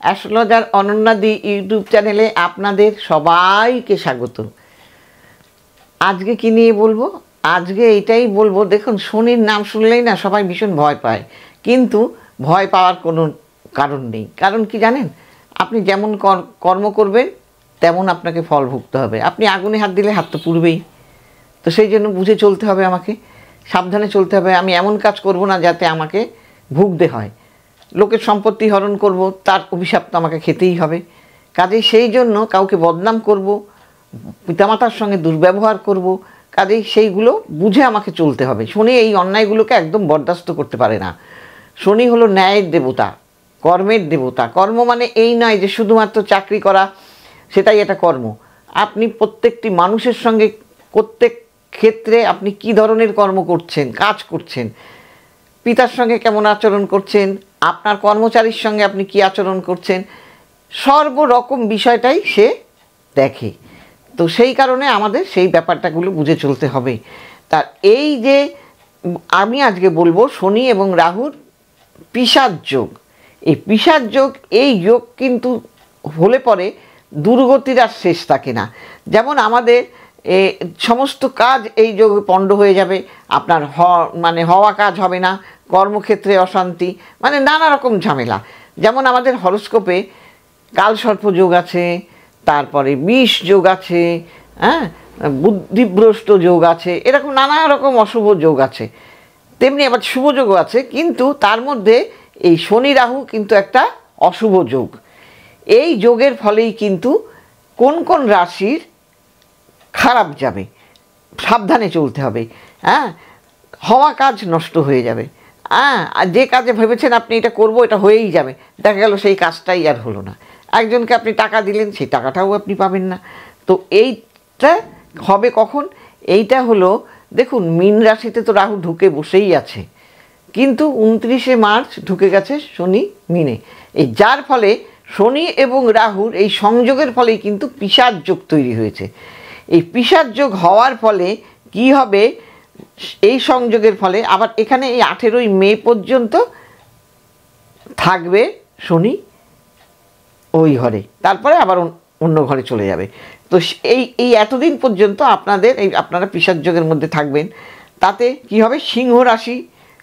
Astrologer অনন্যাদি YouTube চ্যানেলে আপনাদের সবাইকে স্বাগত। আজকে কি নিয়ে বলবো? আজকে এটাই বলবো, দেখুন শনির নাম শুনলেই না সবাই ভীষণ ভয় পায়, কিন্তু ভয় পাওয়ার কোনো কারণ নেই। কারণ কি জানেন, আপনি যেমন কর্ম করবেন তেমন আপনাকে ফল ভুগতে হবে। আপনি আগুনে হাত দিলে হাত তো পুড়বেই, তো সেই জন্য বুঝে চলতে হবে, আমাকে সাবধানে চলতে হবে। আমি এমন কাজ করব না যাতে আমাকে ভুগতে হয়। লোকের সম্পত্তি হরণ করব, তার অভিশাপ তো আমাকে খেতেই হবে। কাজেই সেই জন্য কাউকে বদনাম করব, পিতামাতার সঙ্গে দুর্ব্যবহার করব, কাজেই সেইগুলো বুঝে আমাকে চলতে হবে। শনি এই অন্যায়গুলোকে একদম বরদাস্ত করতে পারে না। শনি হলো ন্যায়ের দেবতা, কর্মের দেবতা। কর্ম মানে এই নয় যে শুধুমাত্র চাকরি করা, সেটাই একটা কর্ম। আপনি প্রত্যেকটি মানুষের সঙ্গে প্রত্যেক ক্ষেত্রে আপনি কি ধরনের কর্ম করছেন, কাজ করছেন, পিতার সঙ্গে কেমন আচরণ করছেন, আপনার কর্মচারীর সঙ্গে আপনি কি আচরণ করছেন, সর্বরকম বিষয়টাই সে দেখে। তো সেই কারণে আমাদের সেই ব্যাপারটাগুলো বুঝে চলতে হবে। তার এই যে আমি আজকে বলবো শনি এবং রাহুর পিশাচ যোগ। এই পিশাচ যোগ, এই যোগ কিন্তু হলে পরে দুর্গতির আর শেষ থাকে না। যেমন আমাদের সমস্ত কাজ এই যোগে পণ্ড হয়ে যাবে, আপনার হওয়া কাজ হবে না, কর্মক্ষেত্রে অশান্তি, মানে নানা রকম ঝামেলা। যেমন আমাদের হরোস্কোপে কালসর্প যোগ আছে, তারপরে বিষ যোগ আছে, হ্যাঁ, বুদ্ধিভ্রষ্ট যোগ আছে, এরকম নানা রকম অশুভ যোগ আছে। তেমনি আবার শুভ যোগও আছে, কিন্তু তার মধ্যে এই শনি রাহু কিন্তু একটা অশুভ যোগ। এই যোগের ফলেই কিন্তু কোন কোন রাশির খারাপ যাবে, সাবধানে চলতে হবে। হ্যাঁ, হওয়া কাজ নষ্ট হয়ে যাবে। আর যে কাজে ভেবেছেন আপনি এটা করব, এটা হয়েই যাবে, দেখা গেল সেই কাজটাই আর হলো না। একজনকে আপনি টাকা দিলেন, সেই টাকাটাও আপনি পাবেন না। তো এইটা হবে কখন? এইটা হলো, দেখুন মীন রাশিতে তো রাহু ঢুকে বসেই আছে, কিন্তু 29শে মার্চ ঢুকে গেছে শনি মীনে। এই যার ফলে শনি এবং রাহুর এই সংযোগের ফলেই কিন্তু পিশাচ যোগ তৈরি হয়েছে। এই পিশাচ যোগ হওয়ার ফলে কি হবে, এই সংযোগের ফলে আবার এখানে এই 18ই মে পর্যন্ত থাকবে শনি ওই ঘরে, তারপরে আবার অন্য ঘরে চলে যাবে। তো এই এতদিন পর্যন্ত আপনারা পিশাচ যোগের মধ্যে থাকবেন। তাতে কি হবে, সিংহ রাশি,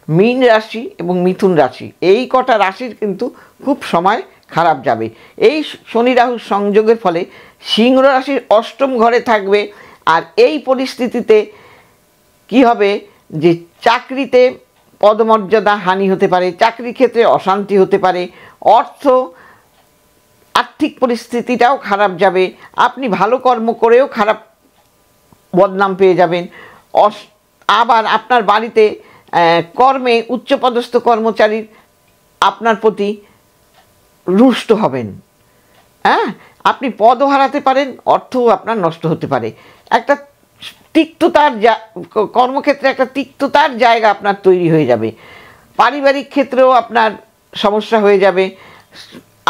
মীন রাশি এবং মিথুন রাশি, এই কটা রাশির কিন্তু খুব সময় খারাপ যাবে। এই শনি রাহুর সংযোগের ফলে সিংহ রাশির 8ম ঘরে থাকবে। আর এই পরিস্থিতিতে কি হবে, যে চাকরিতে পদমর্যাদা হানি হতে পারে, চাকরির ক্ষেত্রে অশান্তি হতে পারে, আর্থিক পরিস্থিতিটাও খারাপ যাবে, আপনি ভালো কর্ম করেও খারাপ বদনাম পেয়ে যাবেন। আবার আপনার বাড়িতে কর্মে উচ্চপদস্থ কর্মচারী আপনার প্রতি রুষ্ট হবেন। হ্যাঁ, আপনি পদও হারাতে পারেন, অর্থও আপনার নষ্ট হতে পারে। একটা তিক্ততার কর্মক্ষেত্রে একটা তিক্ততার জায়গা আপনার তৈরি হয়ে যাবে। পারিবারিক ক্ষেত্রেও আপনার সমস্যা হয়ে যাবে।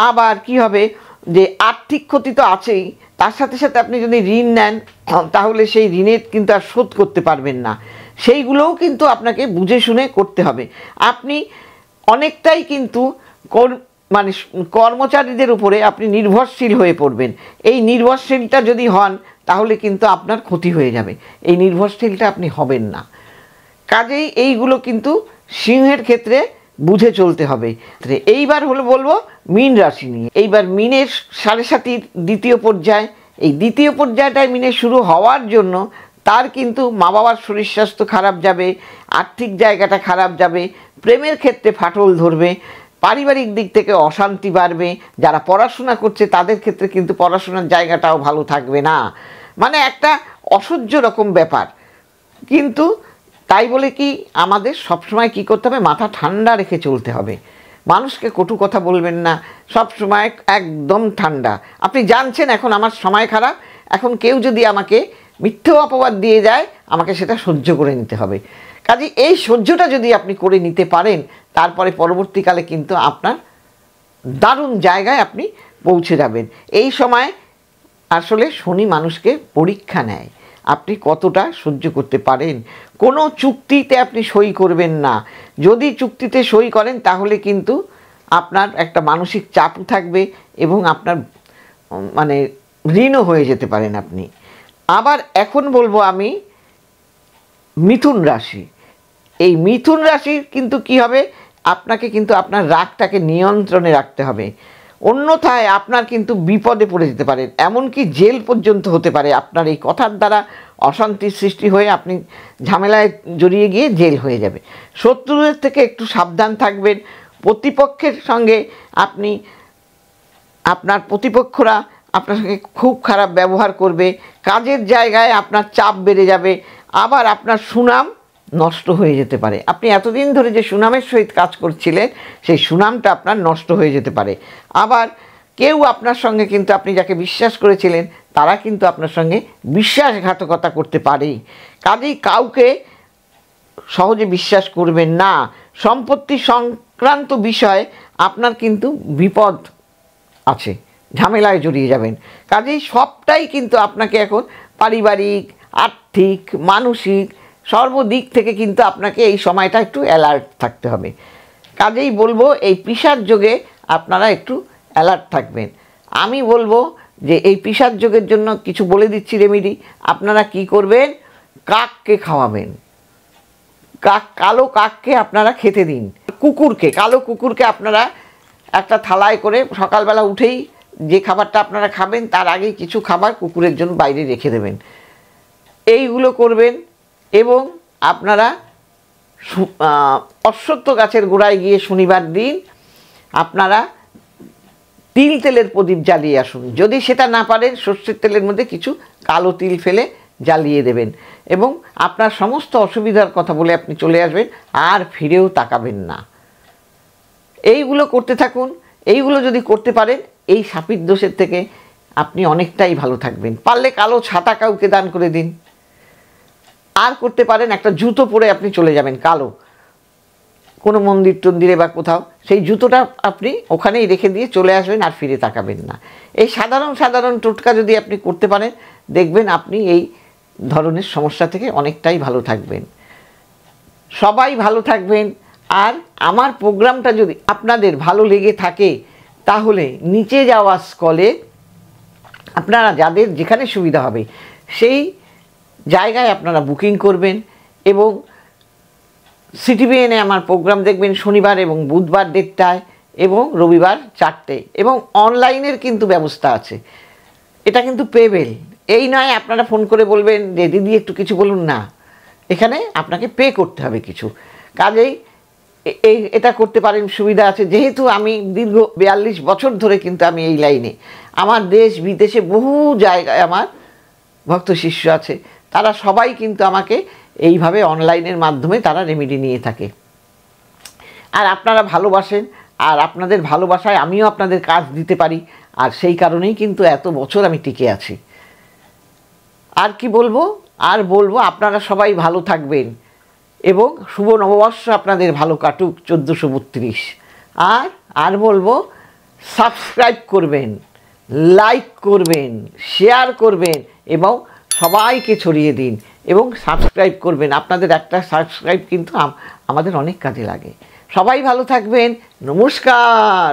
আবার কি হবে, যে আর্থিক ক্ষতি তো আছেই, তার সাথে সাথে আপনি যদি ঋণ নেন তাহলে সেই ঋণের কিন্তু আর শোধ করতে পারবেন না। সেইগুলোও কিন্তু আপনাকে বুঝে শুনে করতে হবে। আপনি অনেকটাই কিন্তু কর্মচারীদের উপরে আপনি নির্ভরশীল হয়ে পড়বেন। এই নির্ভরশীলটা যদি হন তাহলে কিন্তু আপনার ক্ষতি হয়ে যাবে। এই নির্ভরশীলটা আপনি হবেন না। কাজেই এইগুলো কিন্তু সিংহের ক্ষেত্রে বুঝে চলতে হবে। এইবার বলবো মীন রাশি নিয়ে। এইবার মীনের 7.5 দ্বিতীয় পর্যায়, এই দ্বিতীয় পর্যায়টায় মীনের শুরু হওয়ার জন্য তার কিন্তু মা বাবার শরীর স্বাস্থ্য খারাপ যাবে, আর্থিক জায়গাটা খারাপ যাবে, প্রেমের ক্ষেত্রে ফাটল ধরবে, পারিবারিক দিক থেকে অশান্তি বাড়বে। যারা পড়াশোনা করছে তাদের ক্ষেত্রে কিন্তু পড়াশোনার জায়গাটাও ভালো থাকবে না, মানে একটা অসহ্য রকম ব্যাপার। কিন্তু তাই বলে কি আমাদের সবসময় কী করতে হবে, মাথা ঠান্ডা রেখে চলতে হবে। মানুষকে কটু কথা বলবেন না, সব সময় একদম ঠান্ডা। আপনি জানছেন এখন আমার সময় খারাপ, এখন কেউ যদি আমাকে মিথ্যে অপবাদ দিয়ে যায়, আমাকে সেটা সহ্য করে নিতে হবে। কাজে এই সহ্যটা যদি আপনি করে নিতে পারেন, তারপরে পরবর্তীকালে কিন্তু আপনার দারুণ জায়গায় আপনি পৌঁছে যাবেন। এই সময় আসলে শনি মানুষকে পরীক্ষা নেয়, আপনি কতটা সহ্য করতে পারেন। কোনো চুক্তিতে আপনি সই করবেন না। যদি চুক্তিতে সই করেন তাহলে কিন্তু আপনার একটা মানসিক চাপও থাকবে এবং আপনার মানে ঋণও হয়ে যেতে পারেন আপনি। আবার এখন বলবো আমি মিথুন রাশি। এই মিথুন রাশির কিন্তু কি হবে, আপনাকে কিন্তু আপনার রাগটাকে নিয়ন্ত্রণে রাখতে হবে, অন্যথায় আপনার কিন্তু বিপদে পড়ে যেতে পারেন, এমনকি জেল পর্যন্ত হতে পারে। আপনার এই কথার দ্বারা অশান্তির সৃষ্টি হয়ে আপনি ঝামেলায় জড়িয়ে গিয়ে জেল হয়ে যাবে। শত্রুদের থেকে একটু সাবধান থাকবেন। প্রতিপক্ষের সঙ্গে আপনার প্রতিপক্ষরা আপনার সঙ্গে খুব খারাপ ব্যবহার করবে, কাজের জায়গায় আপনার চাপ বেড়ে যাবে, আবার আপনার সুনাম নষ্ট হয়ে যেতে পারে। আপনি এতদিন ধরে যে সুনামের সহিত কাজ করছিলেন সেই সুনামটা আপনার নষ্ট হয়ে যেতে পারে। আবার কেউ আপনার সঙ্গে কিন্তু আপনি যাকে বিশ্বাস করেছিলেন তারা কিন্তু আপনার সঙ্গে বিশ্বাসঘাতকতা করতে পারে। কাজেই কাউকে সহজে বিশ্বাস করবেন না। সম্পত্তি সংক্রান্ত বিষয়ে আপনার কিন্তু বিপদ আছে, ঝামেলায় জড়িয়ে যাবেন। কাজেই সবটাই কিন্তু আপনাকে এখন পারিবারিক, আর্থিক, মানসিক সর্বদিক থেকে কিন্তু আপনাকে এই সময়টা একটু অ্যালার্ট থাকতে হবে। কাজেই বলবো এই পিশাচ যোগে আপনারা একটু অ্যালার্ট থাকবেন। আমি বলবো যে এই পিশাচ যোগের জন্য কিছু বলে দিচ্ছি রেমেডি। আপনারা কি করবেন, কাককে খাওয়াবেন। কালো কাককে আপনারা খেতে দিন। কালো কুকুরকে আপনারা একটা থালায় করে সকালবেলা উঠেই যে খাবারটা আপনারা খাবেন তার আগেই কিছু খাবার কুকুরের জন্য বাইরে রেখে দেবেন। এইগুলো করবেন। এবং আপনারা অশ্বত্থ গাছের গোড়ায় গিয়ে শনিবার দিন আপনারা তিল তেলের প্রদীপ জ্বালিয়ে আসুন। যদি সেটা না পারেন সর্ষের তেলের মধ্যে কিছু কালো তিল ফেলে জ্বালিয়ে দেবেন এবং আপনার সমস্ত অসুবিধার কথা বলে আপনি চলে আসবেন, আর ফিরেও তাকাবেন না। এইগুলো করতে থাকুন। এইগুলো যদি করতে পারেন এই শাপিত দোষের থেকে আপনি অনেকটাই ভালো থাকবেন। পারলে কালো ছাতা কাউকে দান করে দিন। আর করতে পারেন একটা জুতো পরে আপনি চলে যাবেন কালো কোনো মন্দির টন্দিরে বা কোথাও, সেই জুতোটা আপনি ওখানেই রেখে দিয়ে চলে আসবেন, আর ফিরে তাকাবেন না। এই সাধারণ টোটকা যদি আপনি করতে পারেন দেখবেন আপনি এই ধরনের সমস্যা থেকে অনেকটাই ভালো থাকবেন। সবাই ভালো থাকবেন। আর আমার প্রোগ্রামটা যদি আপনাদের ভালো লেগে থাকে তাহলে নিচে যাওয়া স্কলে আপনারা যাদের যেখানে সুবিধা হবে সেই জায়গায় আপনারা বুকিং করবেন এবং সিটিভিএনে আমার প্রোগ্রাম দেখবেন শনিবার এবং বুধবার 1:30টায় এবং রবিবার 4টে, এবং অনলাইনের কিন্তু ব্যবস্থা আছে। এটা কিন্তু পেবেল, এই নয় আপনারা ফোন করে বলবেন যে দিদি একটু কিছু বলুন না, এখানে আপনাকে পে করতে হবে কিছু। কাজেই এটা করতে পারেন, সুবিধা আছে। যেহেতু আমি দীর্ঘ 42 বছর ধরে কিন্তু আমি এই লাইনে, আমার দেশ বিদেশে বহু জায়গায় আমার ভক্ত শিষ্য আছে, তারা সবাই কিন্তু আমাকে এইভাবে অনলাইনের মাধ্যমে তারা রেমেডি নিয়ে থাকে। আর আপনারা ভালোবাসেন, আর আপনাদের ভালোবাসায় আমিও আপনাদের কাজ দিতে পারি, আর সেই কারণেই কিন্তু এত বছর আমি টিকে আছি। আর কি বলবো, আর বলবো আপনারা সবাই ভালো থাকবেন এবং শুভ নববর্ষ আপনাদের ভালো কাটুক 1432। আর বলবো সাবস্ক্রাইব করবেন, লাইক করবেন, শেয়ার করবেন এবং সবাইকে ছড়িয়ে দিন এবং সাবস্ক্রাইব করবেন। আপনাদের একটা সাবস্ক্রাইব কিন্তু আমাদের অনেক কাজে লাগে। সবাই ভালো থাকবেন। নমস্কার।